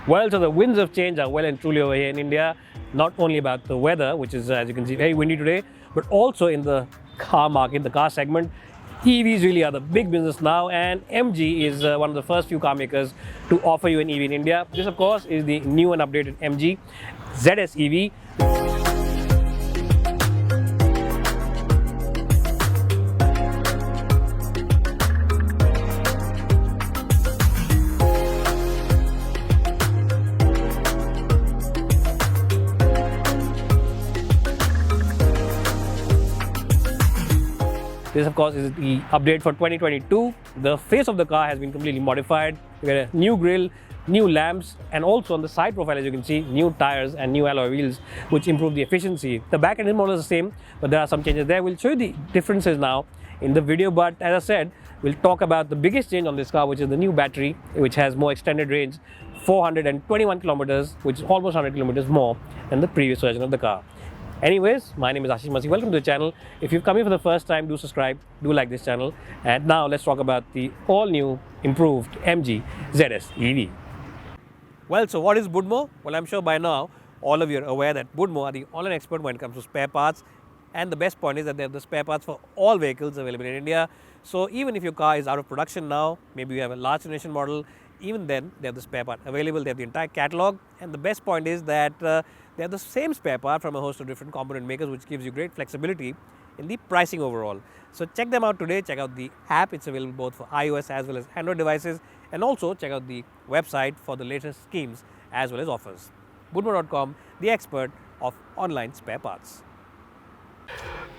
Well, so the winds of change are well and truly over here in India. Not only about the weather, which is, as you can see, very windy today, but also in the car market, the car segment. EVs really are the big business now, and MG is one of the first few car makers to offer you an EV in India. This, of course, is the new and updated MG ZS EV. This, of course, is the update for 2022. The face of the car has been completely modified. You get a new grille, new lamps, and also on the side profile, as you can see, new tires and new alloy wheels, which improve the efficiency. The back end is more or less the same, but there are some changes there. We'll show you the differences now in the video, but as I said, we'll talk about the biggest change on this car, which is the new battery, which has more extended range, 421 kilometers, which is almost 100 kilometers more than the previous version of the car. Anyways, my name is Ashish Masi. Welcome to the channel. If you've come here for the first time, do subscribe, do like this channel. And now let's talk about the all-new, improved MG ZS EV. Well, so what is Budmo? Well, I'm sure by now all of you are aware that Budmo are the online expert when it comes to spare parts. And the best point is that they have the spare parts for all vehicles available in India. So even if your car is out of production now, maybe you have a large generation model, even then they have the spare part available. They have the entire catalog. And the best point is that they have the same spare part from a host of different component makers, which gives you great flexibility in the pricing overall. So check them out today. Check out the app. It's available both for iOS as well as Android devices. And also check out the website for the latest schemes as well as offers. Budmo.com, the expert of online spare parts.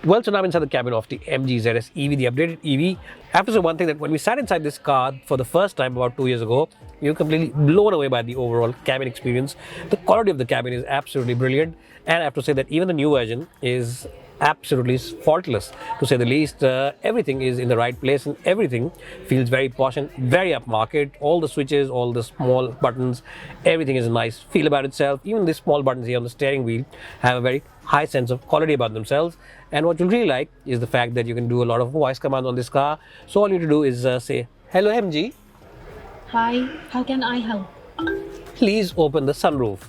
Well, so now I'm inside the cabin of the MG ZS EV, the updated EV. I have to say one thing, that when we sat inside this car for the first time about 2 years ago, we were completely blown away by the overall cabin experience. The quality of the cabin is absolutely brilliant, and I have to say that even the new version is absolutely faultless, to say the least. Everything is in the right place and everything feels very posh and very upmarket. All the switches, all the small buttons, everything is a nice feel about itself. Even the small buttons here on the steering wheel have a very high sense of quality about themselves. And what you'll really like is the fact that you can do a lot of voice commands on this car. So all you need to do is say, "Hello MG, Hi, how can I help? please open the sunroof."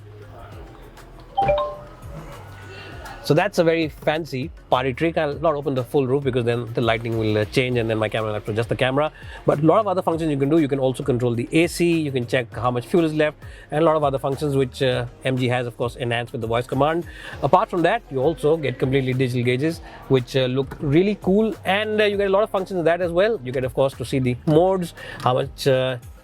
So that's a very fancy party trick. I'll not open the full roof because then the lighting will change and then my camera will have to adjust the camera. But a lot of other functions you can do. You can also control the AC, you can check how much fuel is left, and a lot of other functions which MG has, of course, enhanced with the voice command. Apart from that, you also get completely digital gauges which look really cool, and you get a lot of functions in that as well. You get, of course, to see the modes, how much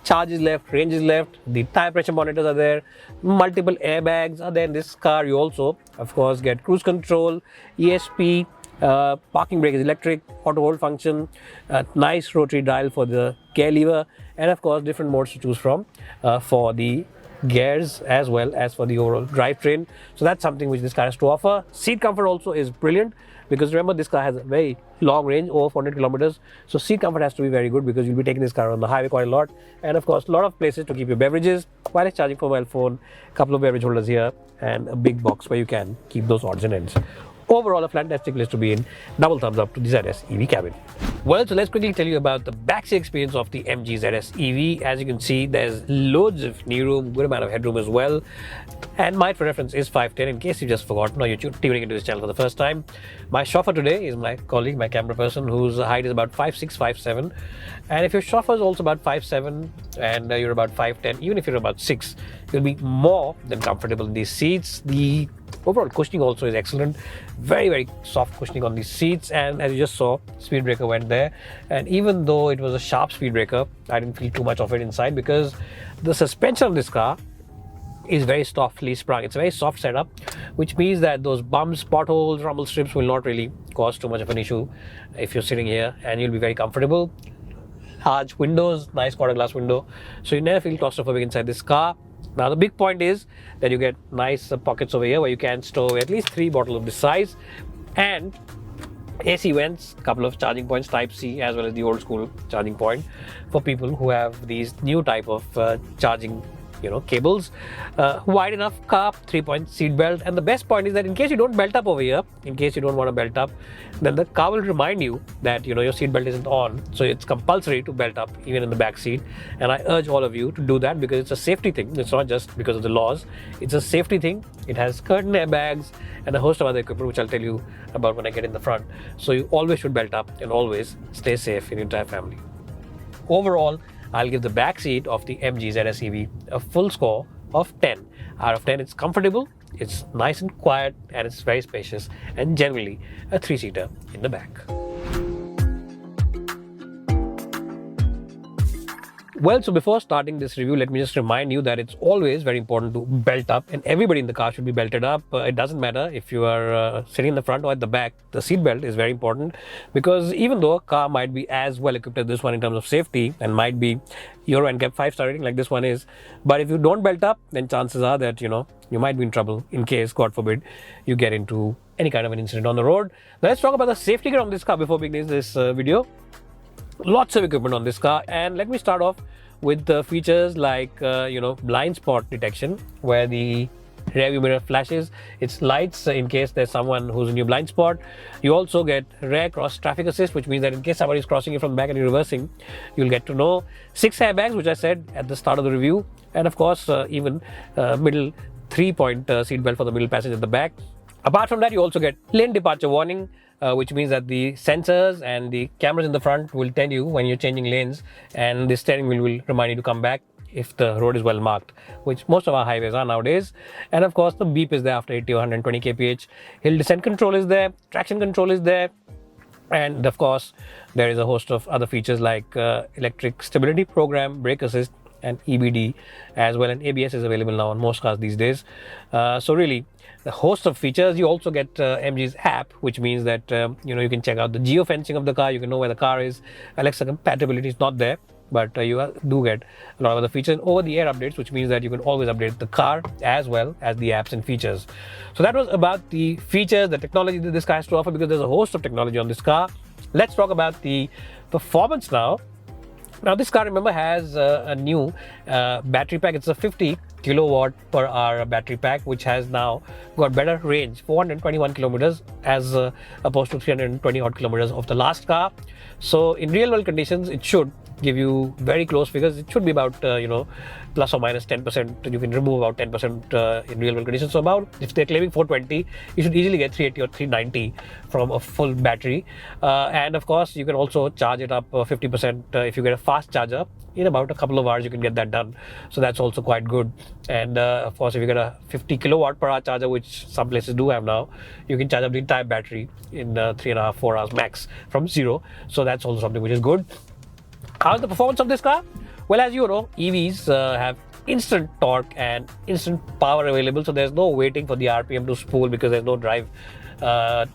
charge is left, range is left, the tire pressure monitors are there, multiple airbags are there in this car. You also, of course, get cruise control, ESP, parking brake is electric, auto hold function, a nice rotary dial for the gear lever, and of course different modes to choose from for the gears as well as for the overall drivetrain. So that's something which this car has to offer. Seat comfort also is brilliant, because remember, this car has a very long range, over 400 kilometers. So seat comfort has to be very good, because you'll be taking this car on the highway quite a lot. And of course, a lot of places to keep your beverages, wireless charging for mobile phone, a couple of beverage holders here, and a big box where you can keep those odds and ends. Overall, a fantastic place to be in. Double thumbs up to the ZS EV cabin. Well, so let's quickly tell you about the backseat experience of the MG ZS EV. As you can see, there's loads of knee room, good amount of headroom as well. And my reference is 5'10", in case you just forgot, or you're tuning into this channel for the first time. My chauffeur today is my colleague, my camera person, whose height is about 5'6", 5'7". And if your chauffeur is also about 5'7", and you're about 5'10", even if you're about 6, you'll be more than comfortable in these seats. The overall cushioning also is excellent. Very, very soft cushioning on these seats, and as you just saw, speed breaker went there. And even though it was a sharp speed breaker, I didn't feel too much of it inside, because the suspension of this car is very softly sprung. It's a very soft setup, which means that those bumps, potholes, rumble strips will not really cause too much of an issue if you're sitting here, and you'll be very comfortable. Large windows, nice quarter glass window, so you never feel claustrophobic inside this car. Now the big point is that you get nice pockets over here where you can store at least 3 bottles of this size, and AC vents, couple of charging points, Type C as well as the old school charging point for people who have these new type of charging cables. Wide enough car, 3-point seat belt, and the best point is that in case you don't belt up over here, in case you don't want to belt up, then the car will remind you that your seat belt isn't on, so it's compulsory to belt up even in the back seat. And I urge all of you to do that because it's a safety thing. It's not just because of the laws, it's a safety thing. It has curtain airbags and a host of other equipment which I'll tell you about when I get in the front. So you always should belt up and always stay safe in your entire family. Overall, I'll give the back seat of the MG ZS EV a full score of 10 out of 10. It's comfortable, it's nice and quiet, and it's very spacious, and generally a 3-seater in the back. Well, so before starting this review, let me just remind you that it's always very important to belt up, and everybody in the car should be belted up. It doesn't matter if you are sitting in the front or at the back. The seat belt is very important because even though a car might be as well equipped as this one in terms of safety and might be Euro NCAP 5-star rating like this one is, but if you don't belt up, then chances are that you might be in trouble in case, God forbid, you get into any kind of an incident on the road. Now let's talk about the safety gear on this car before beginning this video. Lots of equipment on this car, and let me start off with the features like blind spot detection, where the rear view mirror flashes its lights in case there's someone who's in your blind spot. You also get rear cross traffic assist, which means that in case somebody is crossing you from the back and you're reversing, you'll get to know. 6 airbags, which I said at the start of the review, and of course even middle 3-point seat belt for the middle passenger at the back. Apart from that, you also get lane departure warning, which means that the sensors and the cameras in the front will tell you when you're changing lanes, and the steering wheel will remind you to come back if the road is well marked, which most of our highways are nowadays. And of course, the beep is there after 80 or 120 kph. Hill descent control is there, traction control is there, and of course, there is a host of other features like electric stability program, brake assist, and EBD as well, and ABS is available now on most cars these days. So really, the host of features. You also get MG's app, which means that you can check out the geofencing of the car. You can know where the car is. Alexa compatibility is not there, but you do get a lot of other features. Over the air updates, which means that you can always update the car as well as the apps and features. So that was about the features, the technology that this car has to offer, because there's a host of technology on this car. Let's talk about the performance now. Now this car, remember, has a new battery pack. It's a 50 kilowatt per hour battery pack, which has now got better range, 421 kilometers as opposed to 320 odd kilometers of the last car. So in real world conditions, it should give you very close figures. It should be about plus or minus 10%. You can remove about 10% in real world conditions. So about, if they're claiming 420, you should easily get 380 or 390 from a full battery. And of course, you can also charge it up 50% if you get a fast charger. In about a couple of hours, you can get that done. So that's also quite good. And of course, if you get a 50 kilowatt per hour charger, which some places do have now, you can charge up the entire battery in 3.5-4 hours max from zero. So that's also something which is good. How's the performance of this car? Well, as you know, EVs have instant torque and instant power available. So there's no waiting for the RPM to spool because there's no drive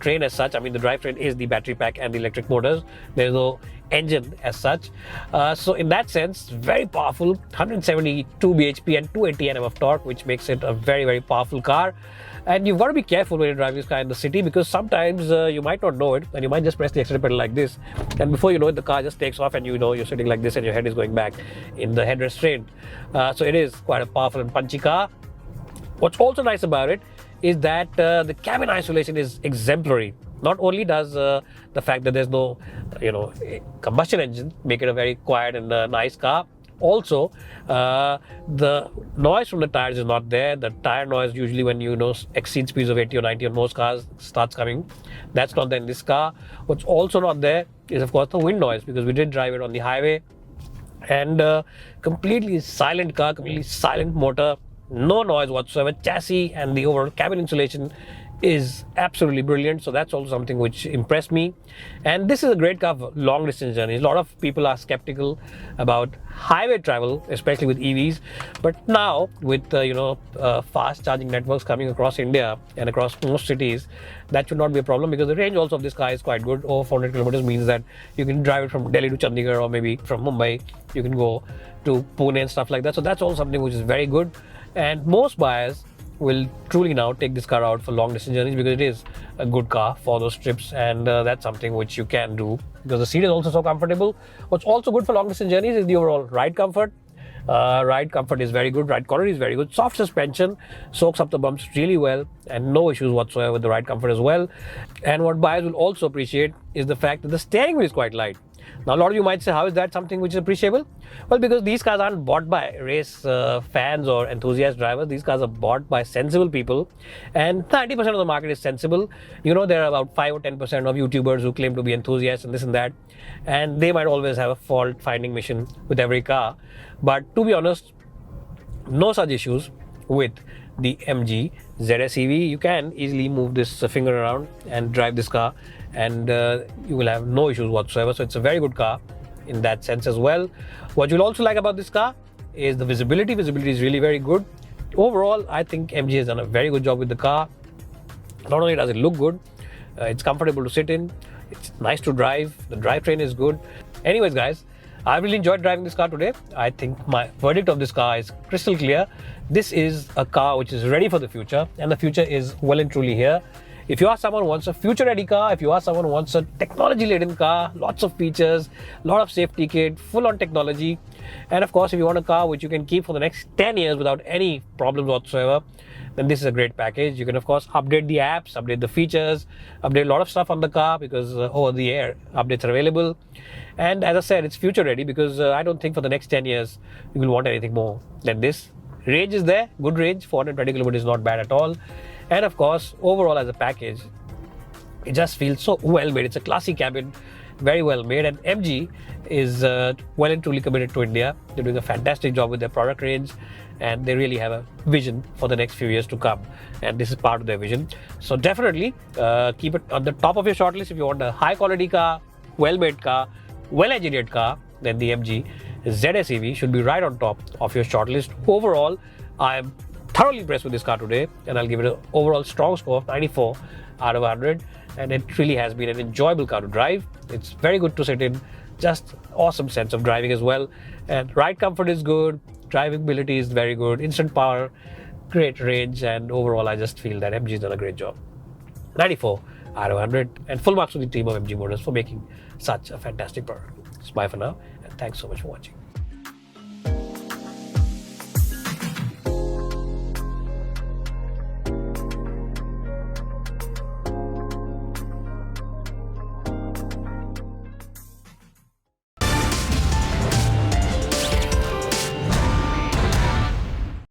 train as such. I mean, the drivetrain is the battery pack and the electric motors. There's no engine as such. So in that sense, very powerful, 172 bhp and 280 Nm of torque, which makes it a very, very powerful car. And you've got to be careful when you drive this car in the city, because sometimes you might not know it and you might just press the accelerator pedal like this, and before you know it, the car just takes off and you're sitting like this and your head is going back in the head restraint. So it is quite a powerful and punchy car. What's also nice about it is that the cabin isolation is exemplary. Not only does the fact that there's no combustion engine make it a very quiet and nice car, also the noise from the tires is not there. The tire noise, usually when exceed speeds of 80 or 90 on most cars, starts coming. That's not there in this car. What's also not there is, of course, the wind noise, because we did drive it on the highway, and completely silent car, completely silent motor, no noise whatsoever. Chassis and the overall cabin insulation is absolutely brilliant. So that's also something which impressed me. And this is a great car for long distance journeys. A lot of people are skeptical about highway travel, especially with EVs, but now with fast charging networks coming across India and across most cities, that should not be a problem, because the range also of this car is quite good. Over 400 kilometers means that you can drive it from Delhi to Chandigarh, or maybe from Mumbai you can go to Pune and stuff like that. So that's also something which is very good, and most buyers will truly now take this car out for long distance journeys, because it is a good car for those trips, and that's something which you can do because the seat is also so comfortable. What's also good for long distance journeys is the overall ride comfort. Ride comfort is very good, ride quality is very good, soft suspension soaks up the bumps really well, and no issues whatsoever with the ride comfort as well. And what buyers will also appreciate is the fact that the steering wheel is quite light. Now, a lot of you might say, how is that something which is appreciable? Well, because these cars aren't bought by race fans or enthusiast drivers. These cars are bought by sensible people, and 90% of the market is sensible. You know, there are about 5 or 10% of YouTubers who claim to be enthusiasts and this and that, and they might always have a fault-finding mission with every car. But to be honest, no such issues with the MG ZS EV. You can easily move this finger around and drive this car, and you will have no issues whatsoever. So it's a very good car in that sense as well. What you'll also like about this car is the visibility. Visibility is really very good. Overall, I think MG has done a very good job with the car. Not only does it look good, it's comfortable to sit in, it's nice to drive, the drivetrain is good. Anyways guys, I really enjoyed driving this car today. I think my verdict of this car is crystal clear. This is a car which is ready for the future, and the future is well and truly here. If you are someone who wants a future-ready car, if you are someone who wants a technology-laden car, lots of features, lot of safety kit, full-on technology, and of course, if you want a car which you can keep for the next 10 years without any problems whatsoever, then this is a great package. You can, of course, update the apps, update the features, update a lot of stuff on the car because over-the-air updates are available. And as I said, it's future-ready because I don't think for the next 10 years you will want anything more than this. Range is there, good range, 420 kilometers is not bad at all. And of course, overall as a package, it just feels so well made. It's a classy cabin, very well made, and MG is well and truly committed to India. They're doing a fantastic job with their product range, and they really have a vision for the next few years to come, and this is part of their vision. So definitely keep it on the top of your shortlist. If you want a high quality car, well made car, well engineered car, then the MG ZS EV should be right on top of your shortlist. Overall, I am thoroughly impressed with this car today, and I'll give it an overall strong score of 94 out of 100, and it really has been an enjoyable car to drive. It's very good to sit in, just awesome sense of driving as well, and ride comfort is good, drivability is very good, instant power, great range, and overall I just feel that MG has done a great job. 94 out of 100, and full marks to the team of MG Motors for making such a fantastic product. Bye for now, and thanks so much for watching.